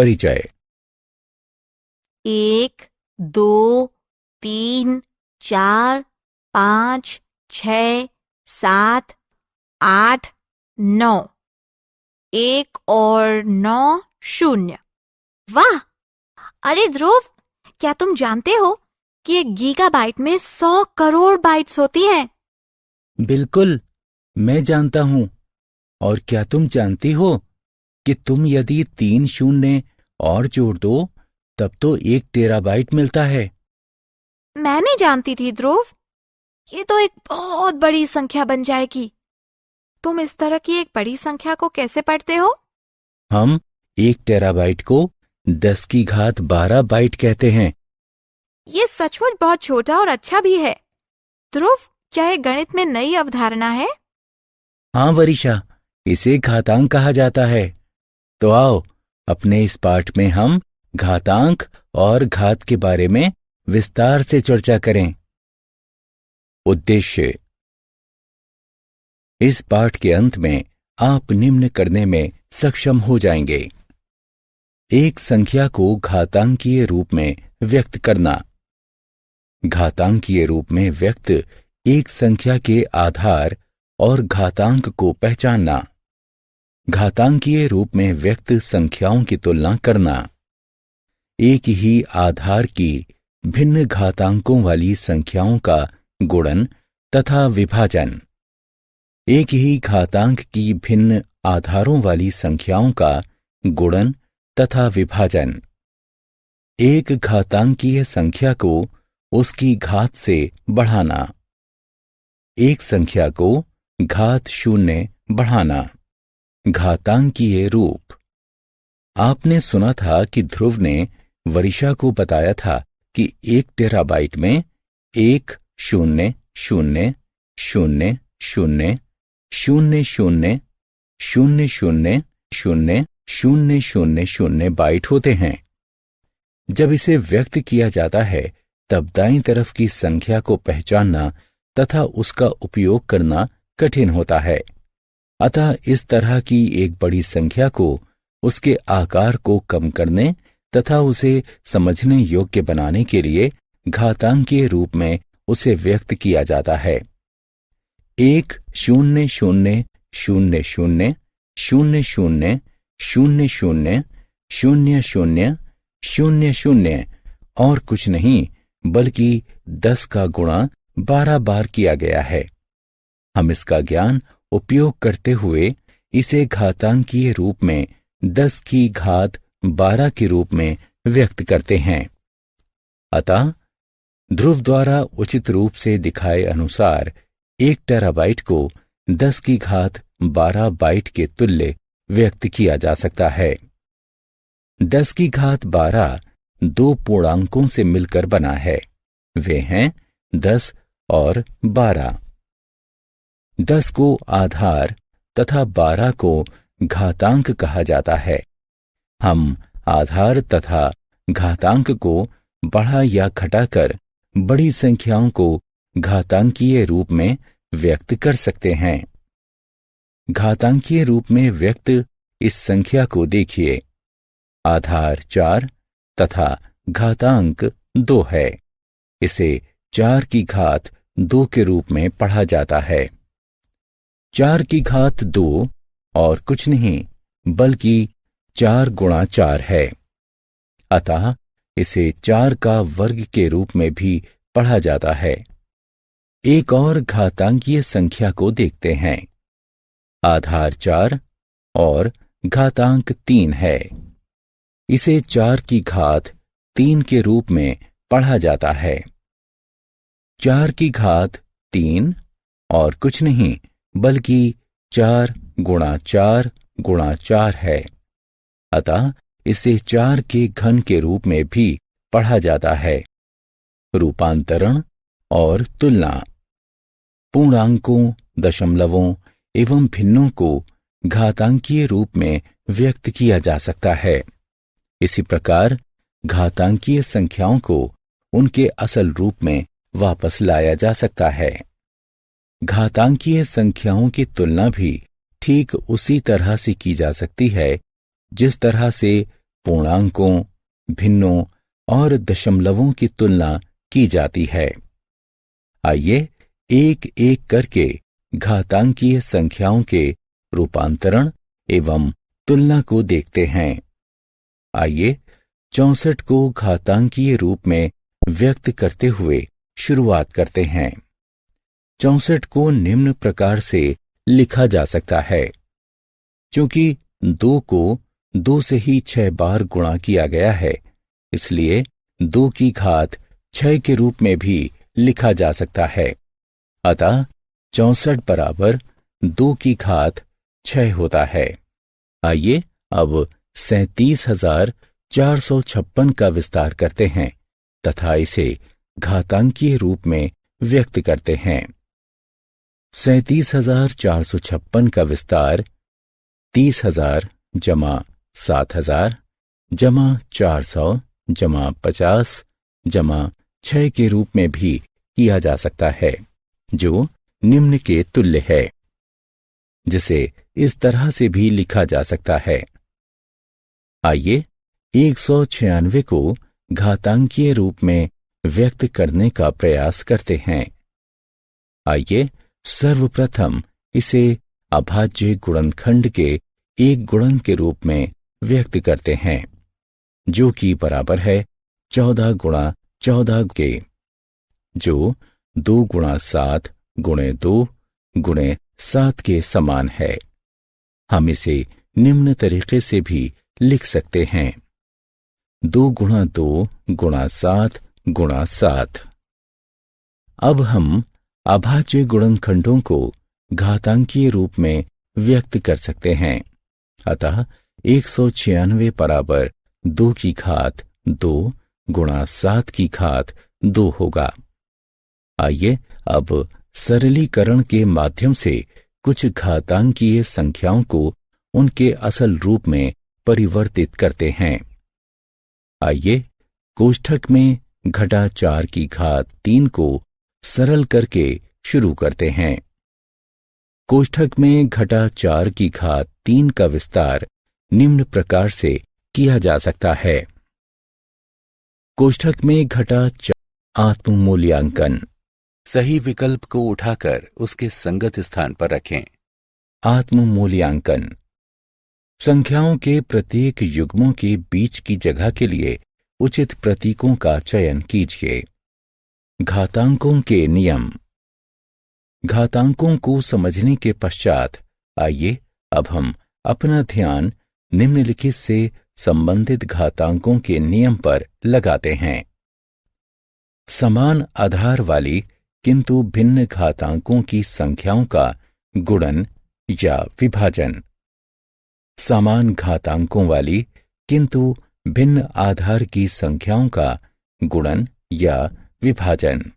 परिचय। 1, 2, 3, 4, 5, 6, 7, 8, 9। 1 और 9 0। वाह! अरे ध्रुव, क्या तुम जानते हो कि एक गीगाबाइट में 100 करोड़ बाइट्स होती हैं? बिल्कुल, मैं जानता हूँ। और क्या तुम जानती हो कि तुम यदि 3 शून्य और जोड़ दो तब तो 1 टेराबाइट मिलता है। मैं नहीं जानती थी ध्रुव। ये तो एक बहुत बड़ी संख्या बन जाएगी। तुम इस तरह की एक बड़ी संख्या को कैसे पढ़ते हो? हम 1 टेराबाइट को 10 की घात 12 बाइट कहते हैं। ये सचमुच बहुत छोटा और अच्छा भी है। ध्रुव, क्या ये गणित में नई अवधारणा है? हाँ वरिशा, इसे घातांक कहा जाता है। तो आओ, अपने इस पाठ में हम घातांक और घात के बारे में विस्तार से चर्चा करें। उद्देश्य। इस पाठ के अंत में आप निम्न करने में सक्षम हो जाएंगे। एक संख्या को घातांकीय रूप में व्यक्त करना। घातांकीय रूप में व्यक्त एक संख्या के आधार और घातांक को पहचानना। घातांकीय रूप में व्यक्त संख्याओं की तुलना करना। एक ही आधार की भिन्न घातांकों वाली संख्याओं का गुणन तथा विभाजन। एक ही घातांक की भिन्न आधारों वाली संख्याओं का गुणन तथा विभाजन। एक घातांकीय संख्या को उसकी घात से बढ़ाना। एक संख्या को घात 0 बढ़ाना। घातांकीय रूप। आपने सुना था कि ध्रुव ने वरिशा को बताया था कि 1 टेराबाइट में 1 0 0 0 0 0 0 0 0 0 0 0 0 बाइट होते हैं। जब इसे व्यक्त किया जाता है तब दाईं तरफ की संख्या को पहचानना तथा उसका उपयोग करना कठिन होता है। अतः इस तरह की एक बड़ी संख्या को उसके आकार को कम करने तथा उसे समझने योग्य बनाने के लिए घातांकीय रूप में उसे व्यक्त किया जाता है। 1 0 0 0 0 0 0 0 0 0 0 0 0 और कुछ नहीं बल्कि 10 का गुणा 12 बार किया गया है। हम इसका ज्ञान उपयोग करते हुए इसे घातांकीय रूप में 10 की घात 12 के रूप में व्यक्त करते हैं। अतः ध्रुव द्वारा उचित रूप से दिखाए अनुसार 1 टेराबाइट को 10 की घात 12 बाइट के तुल्य व्यक्त किया जा सकता है। 10 की घात 12 2 पूर्णांकों से मिलकर बना है। वे हैं 10 और 12। 10 को आधार तथा 12 को घातांक कहा जाता है। हम आधार तथा घातांक को बढ़ा या घटाकर बड़ी संख्याओं को घातांकीय रूप में व्यक्त कर सकते हैं। घातांकीय रूप में व्यक्त इस संख्या को देखिए। आधार 4 तथा घातांक 2 है। इसे 4 की घात 2 के रूप में पढ़ा जाता है। 4 की घात 2 और कुछ नहीं बल्कि 4 गुणा 4 है। अतः इसे 4 का वर्ग के रूप में भी पढ़ा जाता है। एक और घातांकीय संख्या को देखते हैं। आधार 4 और घातांक 3 है। इसे 4 की घात 3 के रूप में पढ़ा जाता है। 4 की घात 3 और कुछ नहीं बल्कि 4 गुणा 4 गुणा 4 है। अतः इसे 4 के घन के रूप में भी पढ़ा जाता है। रूपांतरण और तुलना। पूर्णांकों, दशमलवों एवं भिन्नों को घातांकीय रूप में व्यक्त किया जा सकता है। इसी प्रकार घातांकीय संख्याओं को उनके असल रूप में वापस लाया जा सकता है। घातांकीय संख्याओं की तुलना भी ठीक उसी तरह से की जा सकती है जिस तरह से पूर्णांकों, भिन्नों और दशमलवों की तुलना की जाती है। आइए एक एक करके घातांकीय संख्याओं के रूपांतरण एवं तुलना को देखते हैं। आइए 64 को घातांकीय रूप में व्यक्त करते हुए शुरुआत करते हैं। 64 को निम्न प्रकार से लिखा जा सकता है। क्योंकि 2 को 2 से ही 6 बार गुणा किया गया है, इसलिए 2 की घात 6 के रूप में भी लिखा जा सकता है। अतः 64 बराबर 2 की घात 6 होता है। आइए अब 37,456 का विस्तार करते हैं तथा इसे घातांकीय रूप में व्यक्त करते हैं। 37,456 का विस्तार 30,000 जमा 7,000 जमा 400 जमा 50 जमा 6 के रूप में भी किया जा सकता है, जो निम्न के तुल्य है, जिसे इस तरह से भी लिखा जा सकता है। आइए 196 को घातांकीय रूप में व्यक्त करने का प्रयास करते हैं। आइए सर्वप्रथम इसे अभाज्य गुणनखंड के एक गुणन के रूप में व्यक्त करते हैं, जो कि बराबर है 14 गुणा 14 के, जो 2 गुणा 7 गुणे 2 गुणे 7 के समान है। हम इसे निम्न तरीके से भी लिख सकते हैं, 2 गुणा 2 गुणा 7 गुणा 7। अब हम अभाज्य गुणनखंडों को घातांकीय रूप में व्यक्त कर सकते हैं। अतः 196 बराबर 2 की घात 2 गुणा 7 की घात 2 होगा। आइए अब सरलीकरण के माध्यम से कुछ घातांकीय संख्याओं को उनके असल रूप में परिवर्तित करते हैं। आइए कोष्ठक में घटा 4 की घात 3 को सरल करके शुरू करते हैं। कोष्ठक में घटा 4 की घात 3 का विस्तार निम्न प्रकार से किया जा सकता है। कोष्ठक में घटा 4 आत्म मूल्यांकन। सही विकल्प को उठाकर उसके संगत स्थान पर रखें। आत्म मूल्यांकन। संख्याओं के प्रत्येक युग्मों के बीच की जगह के लिए उचित प्रतीकों का चयन कीजिए। घातांकों के नियम। घातांकों को समझने के पश्चात आइए अब हम अपना ध्यान निम्नलिखित से संबंधित घातांकों के नियम पर लगाते हैं। समान आधार वाली किंतु भिन्न घातांकों की संख्याओं का गुणन या विभाजन। समान घातांकों वाली किंतु भिन्न आधार की संख्याओं का गुणन या विभाजन।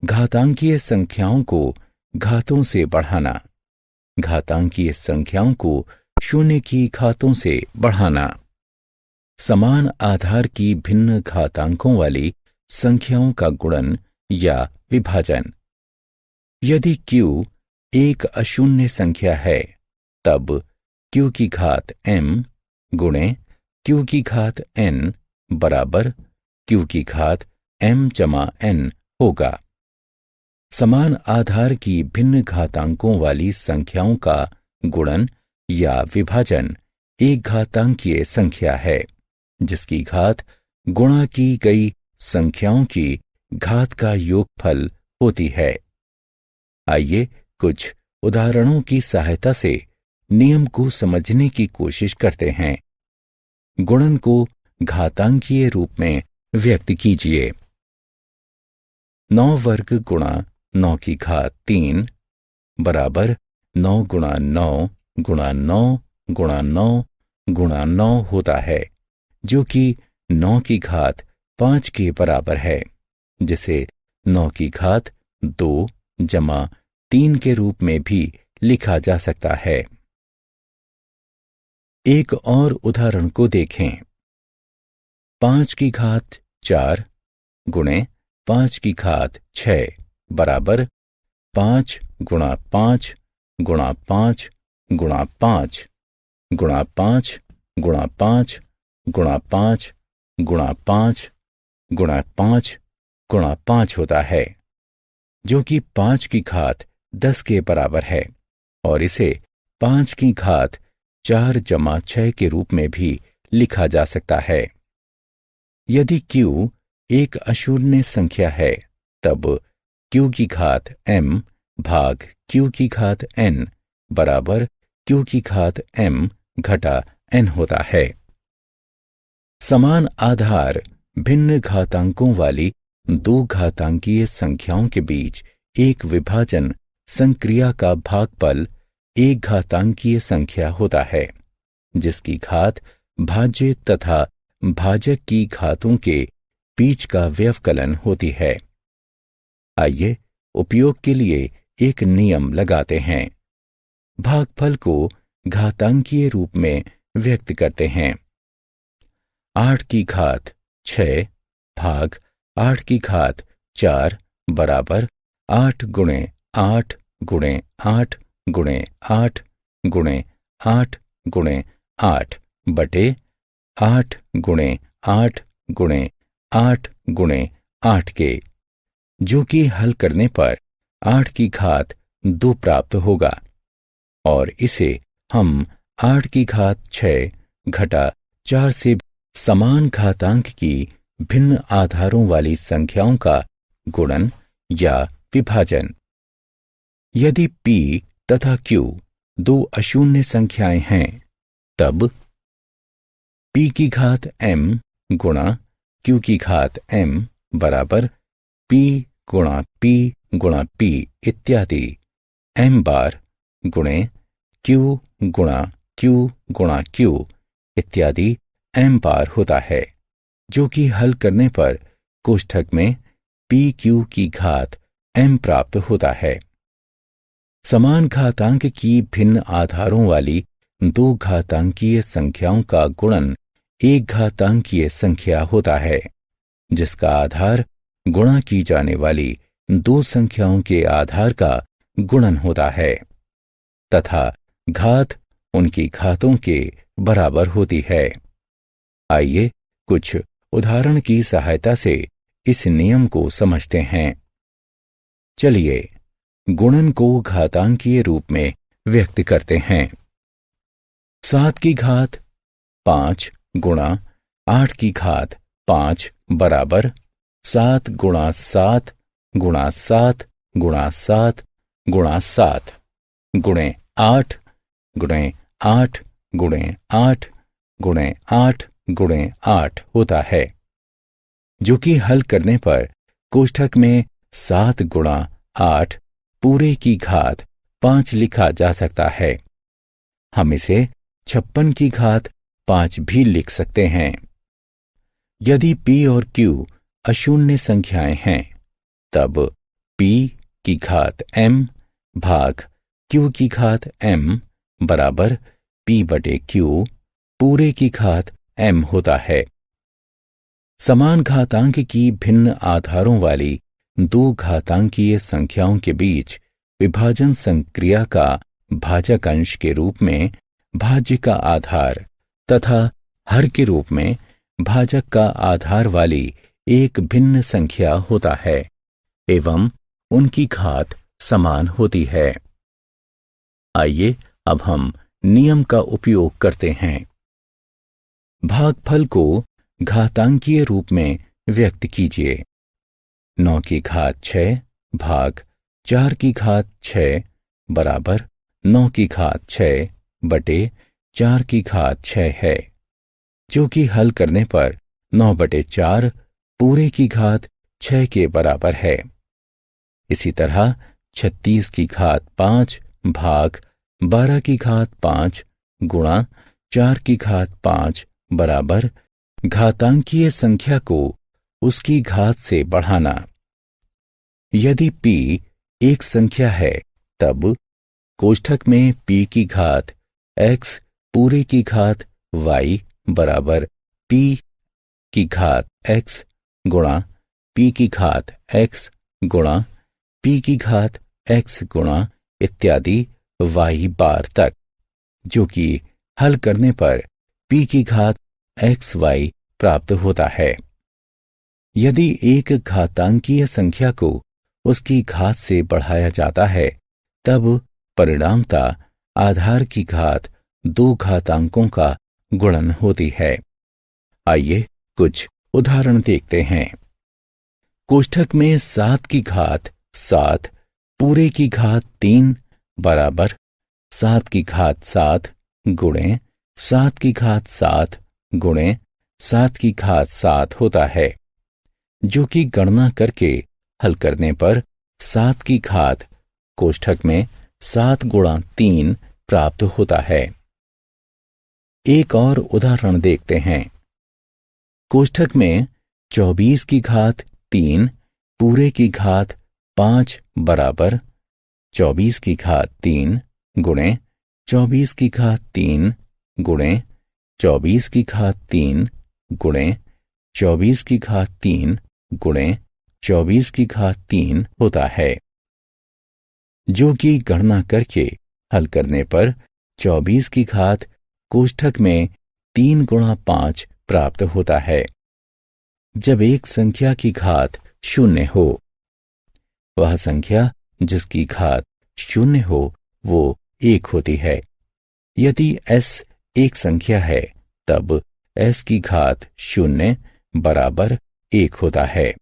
घातांकीय संख्याओं को घातों से बढ़ाना। घातांकीय संख्याओं को शून्य की घातों से बढ़ाना। समान आधार की भिन्न घातांकों वाली संख्याओं का गुणन या विभाजन। यदि q एक अशून्य संख्या है, तब q की घात m गुणे q की घात n बराबर q की घात m जमा n होगा। समान आधार की भिन्न घातांकों वाली संख्याओं का गुणन या विभाजन एक घातांकीय संख्या है, जिसकी घात गुणा की गई संख्याओं की घात का योगफल होती है। आइए कुछ उदाहरणों की सहायता से नियम को समझने की कोशिश करते हैं। गुणन को घातांकीय रूप में व्यक्त कीजिए। 9 वर्ग गुणा 9 की घात 3 बराबर 9 गुणा 9 गुणा 9 गुणा 9 गुणा 9 होता है, जो कि 9 की घात 5 के बराबर है, जिसे 9 की घात 2 जमा 3 के रूप में भी लिखा जा सकता है। एक और उदाहरण को देखें। 5 की घात 4 गुणे 5 की घात 6 बराबर 5 गुणा 5 गुणा 5 गुणा 5 गुणा 5 गुणा 5 गुणा 5 गुणा 5 गुणा 5 गुणा 5 होता है, जो कि 5 की घात 10 के बराबर है, और इसे 5 की घात 4 जमा 6 के रूप में भी लिखा जा सकता है। यदि q एक अशून्य संख्या है, तब q की घात m भाग q की घात n बराबर q की घात m घटा n होता है। समान आधार भिन्न घातांकों वाली दो घातांकीय संख्याओं के बीच एक विभाजन संक्रिया का भागफल एक घातांकीय संख्या होता है, जिसकी घात भाज्य तथा भाजक की घातों के बीच का व्यवकलन होती है। आइए उपयोग के लिए एक नियम लगाते हैं। भागफल को घातांकीय रूप में व्यक्त करते हैं। 8 की घात 6 भाग 8 की घात 4 बराबर 8 गुणे 8 गुणे 8 गुणे 8 गुणे 8 गुणे 8 बटे 8 गुणे 8 गुणे 8 गुणे 8 के, जो कि हल करने पर 8 की घात 2 प्राप्त होगा, और इसे हम 8 की घात 6 घटा 4 से समान घातांक की भिन्न आधारों वाली संख्याओं का गुणन या विभाजन। यदि p तथा q दो अशून्य संख्याएं हैं, तब p की घात m गुणा q की घात m बराबर p गुणा p गुणा p इत्यादि m बार गुणे q गुणा q गुणा q इत्यादि m बार होता है, जो कि हल करने पर कोष्ठक में pq की घात m प्राप्त होता है। समान घातांक की भिन्न आधारों वाली दो घातांकीय संख्याओं का गुणन एक घातांकीय संख्या होता है, जिसका आधार गुणा की जाने वाली दो संख्याओं के आधार का गुणन होता है तथा घात उनकी घातों के बराबर होती है। आइए कुछ उदाहरण की सहायता से इस नियम को समझते हैं। चलिए गुणन को घातांकीय रूप में व्यक्त करते हैं। 7 की घात 5 गुणा 8 की घात 5 बराबर 7 गुणा 7 गुणा 7 गुणा 7 गुणा 7 गुणे 8 गुणे 8 गुणे 8 गुणे 8 गुणे 8 होता है, जो कि हल करने पर कोष्ठक में 7 गुणा 8 पूरे की घात 5 लिखा जा सकता है। हम इसे 56 की घात 5 भी लिख सकते हैं। यदि p और q अशून्य संख्याएं हैं, तब p की घात m भाग q की घात m बराबर p बटे q पूरे की घात m होता है। समान घातांक की भिन्न आधारों वाली दो घातांकीय संख्याओं के बीच विभाजन संक्रिया का भाजक अंश के रूप में भाज्य का आधार तथा हर के रूप में भाजक का आधार वाली एक भिन्न संख्या होता है एवं उनकी घात समान होती है। आइए अब हम नियम का उपयोग करते हैं। भागफल को घातांकीय रूप में व्यक्त कीजिए। 9 की घात 6 भाग 4 की घात 6 बराबर 9 की घात 6 बटे 4 की घात 6 है, जो कि हल करने पर 9 बटे 4 पूरे की घात 6 के बराबर है। इसी तरह 36 की घात 5 भाग 12 की घात 5 गुणा 4 की घात 5 बराबर घातांकीय संख्या को उसकी घात से बढ़ाना। यदि p एक संख्या है, तब कोष्ठक में p की घात x पूरे की घात y बराबर p की घात x गुणा p की घात x गुणा p की घात x गुणा इत्यादि y बार तक, जो कि हल करने पर p की घात xy प्राप्त होता है। यदि एक घातांकीय संख्या को उसकी घात से बढ़ाया जाता है तब परिणामतः आधार की घात 2 घातांकों का गुणन होती है। आइए कुछ उदाहरण देखते हैं। कोष्ठक में 7 की घात 7 पूरे की घात 3 बराबर 7 की घात 7 गुणे 7 की घात 7 गुणे 7 की घात 7 होता है, जो कि गणना करके हल करने पर 7 की घात कोष्ठक में 7 गुणा 3 प्राप्त होता है। एक और उदाहरण देखते हैं। कोष्ठक में 24 की घात 3 पूरे की घात 5 बराबर 24 की घात 3 गुणे 24 की घात 3 गुणे 24 की घात 3 गुणे 24 की घात 3 गुणे 24 की घात 3 होता है, जो कि गणना करके हल करने पर 24 की घात कोष्ठक में 3 गुणा 5 प्राप्त होता है। जब एक संख्या की घात 0 हो, वह संख्या जिसकी घात 0 हो वो 1 होती है। यदि s एक संख्या है तब s की घात 0 बराबर 1 होता है।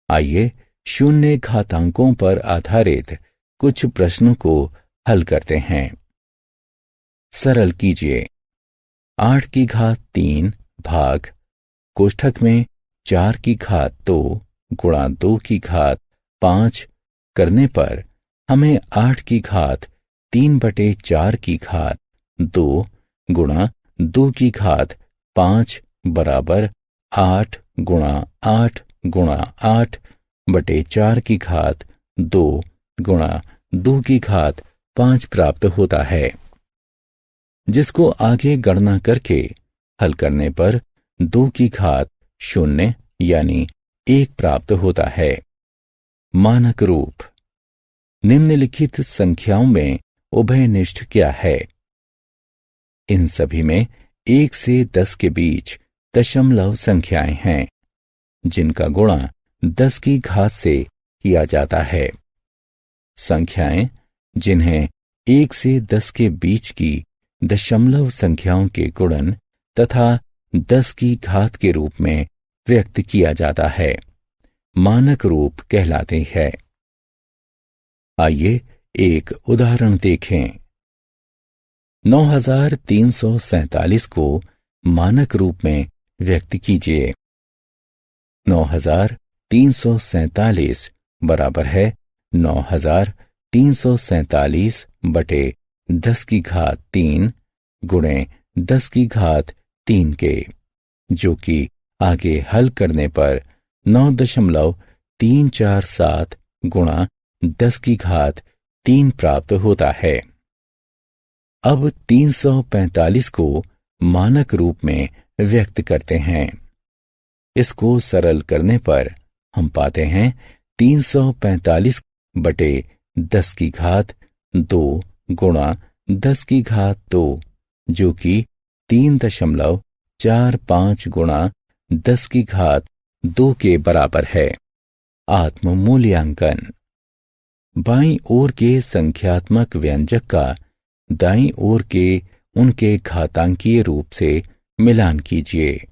आइए शून्य घातांकों पर आधारित कुछ प्रश्नों को हल करते हैं। सरल कीजिए। 8 की घात 3 भाग कोष्ठक में 4 की घात 2 गुणा 2 की घात 5 करने पर हमें 8 की घात 3/4 की घात 2 गुणा 2 की घात 5 बराबर 8 गुणा 8 गुणा 8/4 की घात 2 गुणा 2 की घात 5 प्राप्त होता है, जिसको आगे गणना करके हल करने पर 2 की घात 0 यानी 1 प्राप्त होता है। मानक रूप। निम्नलिखित संख्याओं में उभयनिष्ठ क्या है? इन सभी में 1 से 10 के बीच दशमलव संख्याएं हैं, जिनका गुणा 10 की घात से किया जाता है। संख्याएं जिन्हें 1 से 10 के बीच की दशमलव संख्याओं के गुणन तथा 10 की घात के रूप में व्यक्त किया जाता है, मानक रूप कहलाते हैं। आइए एक उदाहरण देखें। 9347 को मानक रूप में व्यक्त कीजिए। 9347 बराबर है 9347 बटे 10 की घात 3 गुणे 10 की घात 3 के, जो कि आगे हल करने पर 9.347 गुणा 10 की घात 3 प्राप्त होता है। अब 345 को मानक रूप में व्यक्त करते हैं। इसको सरल करने पर हम पाते हैं 345 बटे 10 की घात 2 गुणा 10 की घात 2, जो कि 3.45 गुणा 10 की घात 2 के बराबर है। आत्म मूल्यांकन। बाईं ओर के संख्यात्मक व्यंजक का दाईं ओर के उनके घातांकीय रूप से मिलान कीजिए।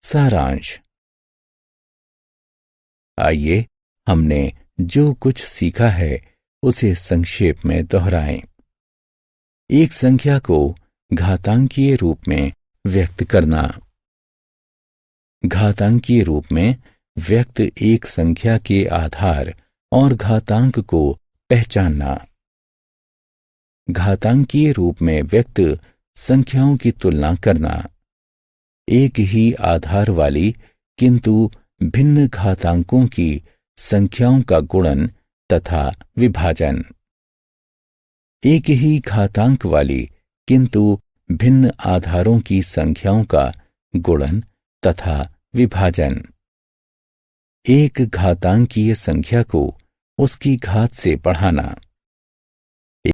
सारांश। आइए हमने जो कुछ सीखा है उसे संक्षेप में दोहराएं। एक संख्या को घातांकीय रूप में व्यक्त करना। घातांकीय रूप में व्यक्त एक संख्या के आधार और घातांक को पहचानना। घातांकीय रूप में व्यक्त संख्याओं की तुलना करना। एक ही आधार वाली किंतु भिन्न घातांकों की संख्याओं का गुणन तथा विभाजन। एक ही घातांक वाली किंतु भिन्न आधारों की संख्याओं का गुणन तथा विभाजन। एक घातांकीय संख्या को उसकी घात से बढ़ाना।